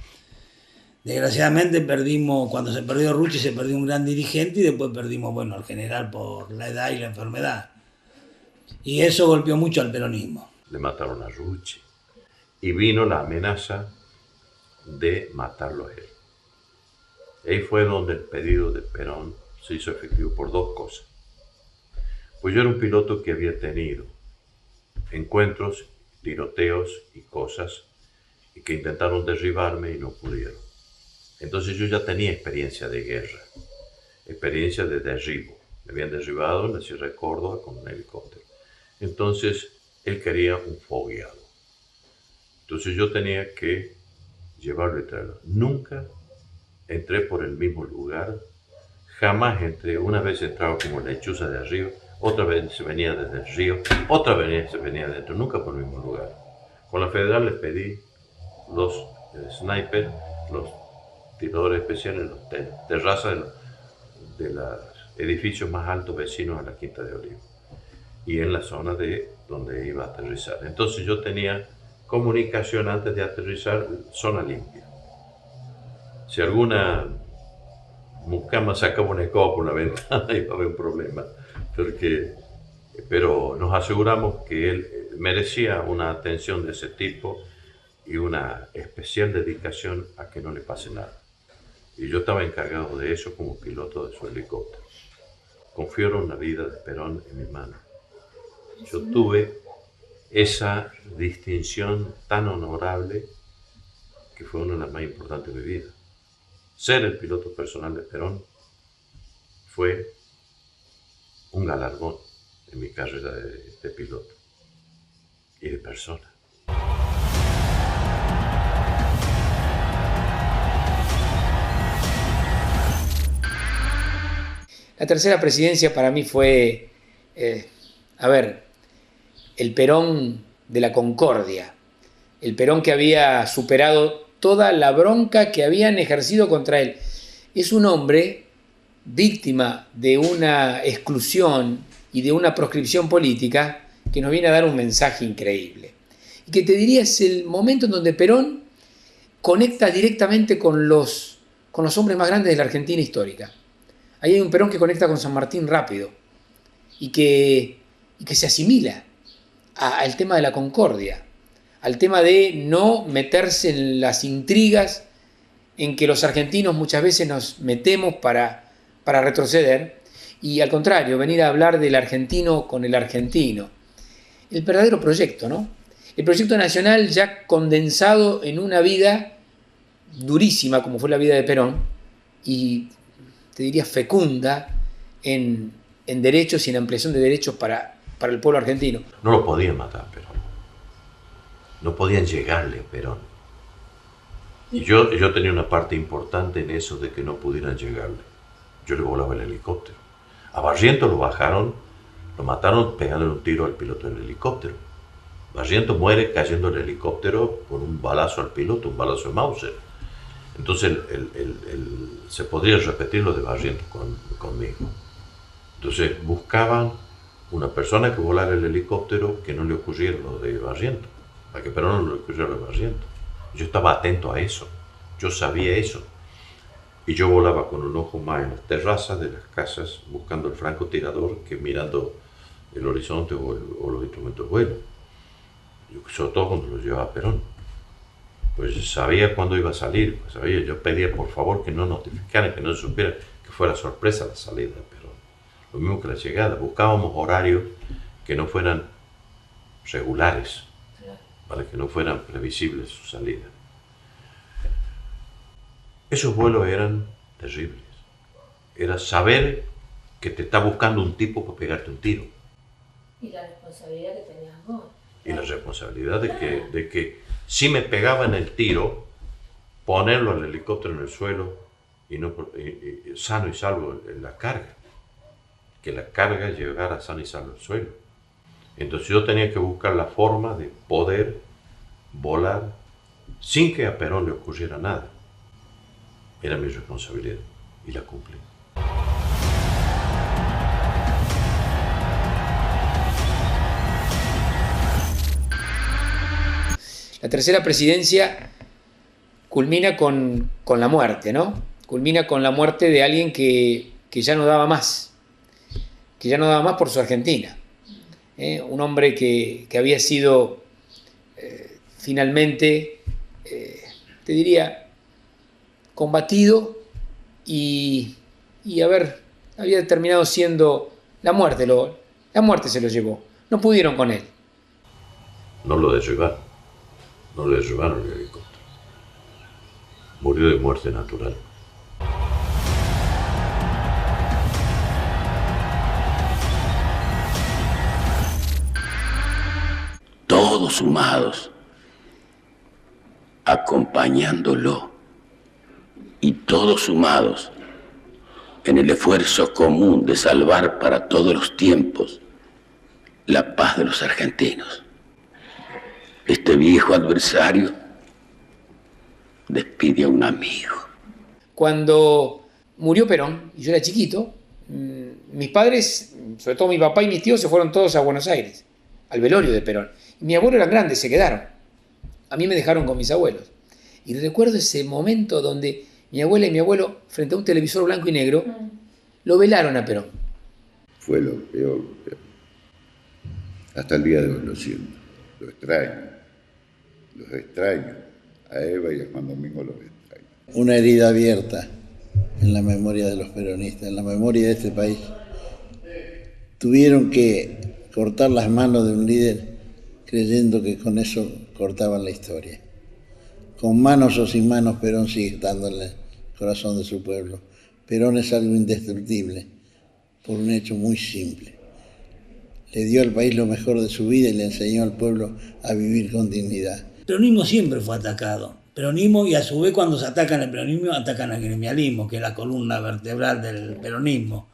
Desgraciadamente cuando se perdió Rucci se perdió un gran dirigente y después perdimos, al general por la edad y la enfermedad. Y eso golpeó mucho al peronismo. Le mataron a Rucci y vino la amenaza de matarlo a él. Ahí fue donde el pedido de Perón se hizo efectivo por dos cosas. Pues yo era un piloto que había tenido encuentros, tiroteos y cosas y que intentaron derribarme y no pudieron. Entonces yo ya tenía experiencia de guerra, experiencia de derribo. Me habían derribado en la Sierra de Córdoba con un helicóptero. Entonces él quería un fogueado. Entonces yo tenía que llevarlo y traerlo. Nunca entré por el mismo lugar, jamás entré. Una vez entraba como lechuza de arriba, otra vez se venía desde el río, otra vez se venía adentro, nunca por el mismo lugar. Con la Federal les pedí los snipers, los tiradores especiales, los terrazas de los edificios más altos vecinos a la Quinta de Olivo y en la zona de donde iba a aterrizar. Entonces yo tenía comunicación antes de aterrizar, zona limpia. Si alguna mucama sacaba un eco por la ventana iba a haber un problema, pero nos aseguramos que él merecía una atención de ese tipo y una especial dedicación a que no le pase nada. Y yo estaba encargado de eso como piloto de su helicóptero. Confiaron la vida de Perón en mi mano. Yo tuve esa distinción tan honorable que fue una de las más importantes de mi vida. Ser el piloto personal de Perón fue un galardón en mi carrera de piloto y de persona. La tercera presidencia para mí fue, el Perón de la concordia, el Perón que había superado toda la bronca que habían ejercido contra él. Es un hombre víctima de una exclusión y de una proscripción política que nos viene a dar un mensaje increíble. Y que te diría es el momento en donde Perón conecta directamente con los hombres más grandes de la Argentina histórica. Ahí hay un Perón que conecta con San Martín rápido y que se asimila al tema de la concordia, al tema de no meterse en las intrigas en que los argentinos muchas veces nos metemos para retroceder, y al contrario, venir a hablar del argentino con el argentino. El verdadero proyecto, ¿no? El proyecto nacional ya condensado en una vida durísima, como fue la vida de Perón, y te diría fecunda en derechos y en ampliación de derechos para el pueblo argentino. No lo podían matar a Perón. No podían llegarle a Perón. Y yo tenía una parte importante en eso de que no pudieran llegarle. Yo le volaba el helicóptero. A Barrientos lo bajaron, lo mataron pegándole un tiro al piloto del helicóptero. Barrientos muere cayendo el helicóptero con un balazo al piloto, un balazo de Mauser. Entonces se podría repetir lo de Barrientos conmigo. Entonces buscaban una persona que volara el helicóptero que no le ocurriera lo de Barrientos, para que Perón no le ocurriera lo de Barrientos. Yo estaba atento a eso, yo sabía eso. Y yo volaba con un ojo más en las terrazas de las casas buscando el francotirador que mirando el horizonte o los instrumentos de vuelo. Sobre todo cuando lo llevaba Perón. Pues yo sabía cuándo iba a salir, yo pedía por favor que no notificaran, que no se supiera, que fuera sorpresa la salida de Perón. Lo mismo que la llegada, buscábamos horarios que no fueran regulares, para que no fueran previsibles su salida. Esos vuelos eran terribles. Era saber que te está buscando un tipo para pegarte un tiro. Y la responsabilidad que tenías vos. Y la responsabilidad de que si me pegaban el tiro, ponerlo al helicóptero en el suelo y sano y salvo en la carga. Que la carga llegara sano y salvo al suelo. Entonces yo tenía que buscar la forma de poder volar sin que a Perón le ocurriera nada. Era mi responsabilidad y la cumplí. La tercera presidencia culmina con la muerte, ¿no? Culmina con la muerte de alguien que ya no daba más. Que ya no daba más por su Argentina. Un hombre que había sido finalmente, te diría, combatido y había terminado siendo la muerte. La muerte se lo llevó. No pudieron con él. No lo derribaron. No lo derribaron el helicóptero. Murió de muerte natural. Todos sumados, acompañándolo, y todos sumados en el esfuerzo común de salvar para todos los tiempos la paz de los argentinos. Este viejo adversario despide a un amigo. Cuando murió Perón, y yo era chiquito, mis padres, sobre todo mi papá y mis tíos, se fueron todos a Buenos Aires, al velorio de Perón. Y mi abuelo eran grandes, se quedaron. A mí me dejaron con mis abuelos. Y recuerdo ese momento donde mi abuela y mi abuelo, frente a un televisor blanco y negro, lo velaron a Perón. Fue lo peor. Hasta el día de hoy lo siento. Lo extraño. Los extraño. A Eva y a Juan Domingo los extraño. Una herida abierta en la memoria de los peronistas, en la memoria de este país. Tuvieron que cortar las manos de un líder creyendo que con eso cortaban la historia. Con manos o sin manos, Perón sigue estando en el corazón de su pueblo. Perón es algo indestructible, por un hecho muy simple. Le dio al país lo mejor de su vida y le enseñó al pueblo a vivir con dignidad. El peronismo siempre fue atacado. Peronismo, y a su vez cuando se atacan el peronismo, atacan al gremialismo, que es la columna vertebral del peronismo.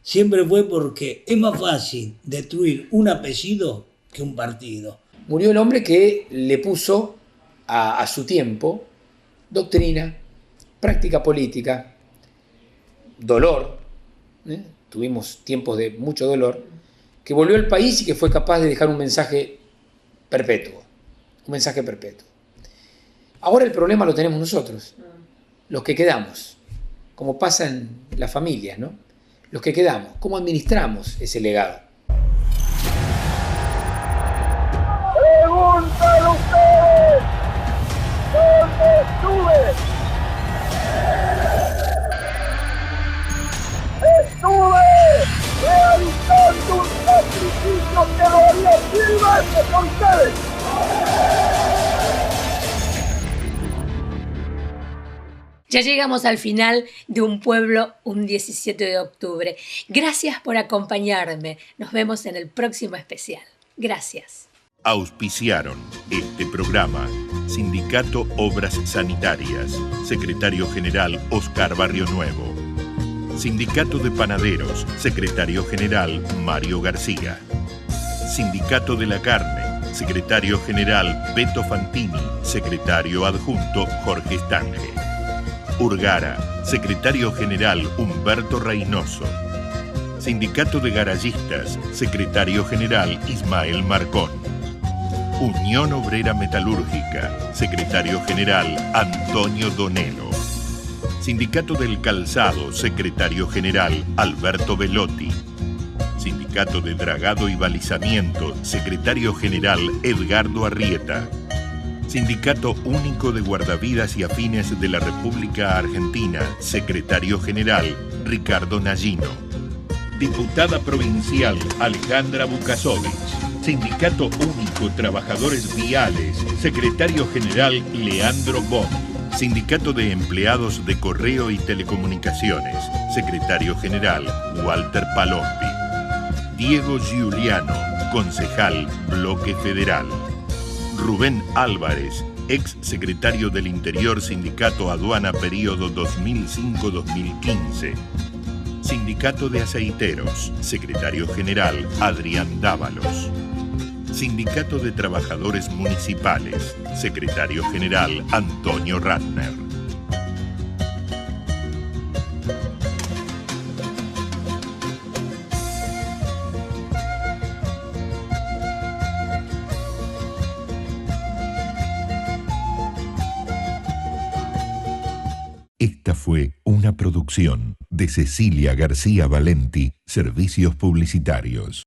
Siempre fue porque es más fácil destruir un apellido que un partido. Murió el hombre que le puso a su tiempo doctrina, práctica política, dolor, tuvimos tiempos de mucho dolor, que volvió al país y que fue capaz de dejar un mensaje perpetuo, Ahora el problema lo tenemos nosotros, los que quedamos, como pasa en las familias, ¿no? Los que quedamos, ¿cómo administramos ese legado? Según todos ustedes, ¿dónde estuve? Estuve realizando un sacrificio que lo haría 1000 veces por ustedes. Ya llegamos al final de Un Pueblo, un 17 de octubre. Gracias por acompañarme. Nos vemos en el próximo especial. Gracias. Auspiciaron este programa Sindicato Obras Sanitarias, Secretario General Oscar Barrio Nuevo. Sindicato de Panaderos, Secretario General Mario García. Sindicato de la Carne, Secretario General Beto Fantini, Secretario Adjunto Jorge Stange. Urgara, Secretario General Humberto Reynoso. Sindicato de Garallistas, Secretario General Ismael Marcón. Unión Obrera Metalúrgica, Secretario General Antonio Donelo. Sindicato del Calzado, Secretario General Alberto Velotti. Sindicato de Dragado y Balizamiento, Secretario General Edgardo Arrieta. Sindicato Único de Guardavidas y Afines de la República Argentina, Secretario General Ricardo Nallino. Diputada Provincial Alejandra Bukasovich. Sindicato Único Trabajadores Viales, Secretario General Leandro Bond. Sindicato de Empleados de Correo y Telecomunicaciones, Secretario General Walter Palombi. Diego Giuliano, Concejal Bloque Federal. Rubén Álvarez, ex secretario del Interior, Sindicato Aduana, período 2005-2015. Sindicato de Aceiteros, Secretario General Adrián Dávalos. Sindicato de Trabajadores Municipales, Secretario General Antonio Ratner. Esta fue una producción de Cecilia García Valenti, Servicios Publicitarios.